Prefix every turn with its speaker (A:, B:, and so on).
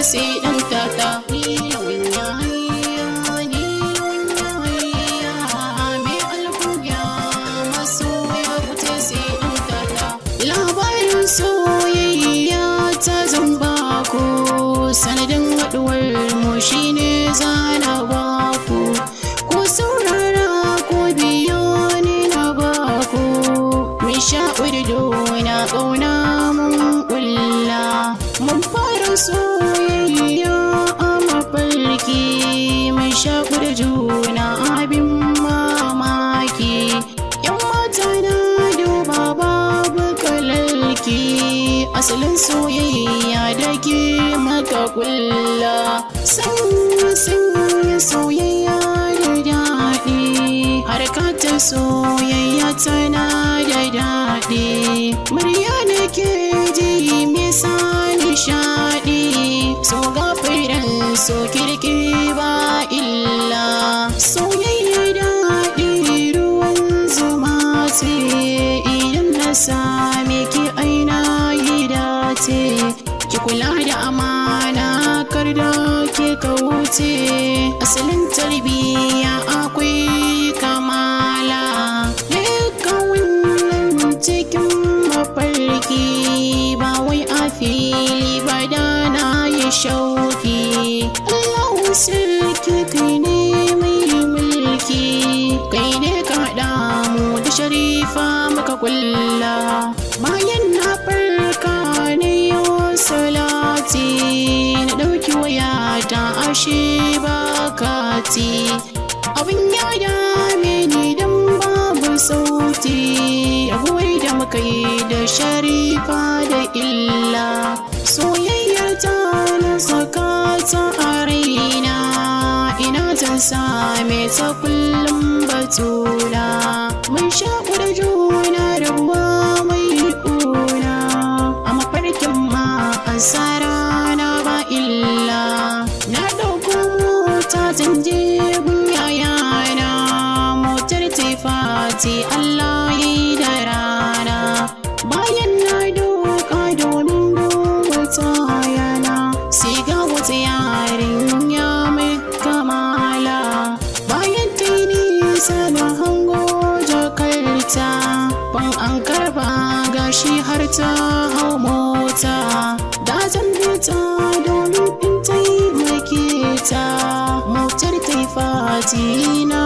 A: sai ɗan tata. Mai alkuya masoya wuce sai ɗan tata. Labarin soyayya ta zamba ku, sanadin haɗuwar mu shine zana baku. Ku saurara ko biyo ni na baku, mun sha'ur juna ƙauna mun ƙulla. Mun fara soyayya a mafarki, mun sha'ur juna abin mamaki. Yan mata na duba babu kalalki, asalin soyayya da ke maka kulla. Sanya soyayya da daɗi, harkatar soyayya tana da daɗi. Murya da ke ji mai sa nishaɗi, so gafiran so kirki ba illa. Soyayya daɗi ruwan zuma ce, idan na same ki aina yi dace. Ki kula da amana kar da ke kauce, asalin tarbiyya akwai kamala. Duka wannan cikin mafarki, ba wai a fili ba da na yi shauki. Allahu sarki kai ne mai mulki, kai ne ka haɗa mu da sharifa muka kulla. Bayan na farka ne yau salati, na ɗauki wayata ashe ba kati. Abin ya dame ni dan babu sauti, abuwai da muka yi da sharifa da illa. Soyayyar ta na saka ta a raina, ina zan same ta kullum batuna. Mun shaƙu da juna rabuwa mai ƙuna, a mafarkin ma an tsara na ba illa. Na ɗauko mota zan je gun yayana, motar tifati Allah yi da rana. Bayan na doka domin duba tayana, sai ga wata yarinya mai kamala. Bayan ta yi nisa na hango jakarta, ban an karba gashi har ta hau mota. Da zan bi ta domin in taimake ta, motar tifati na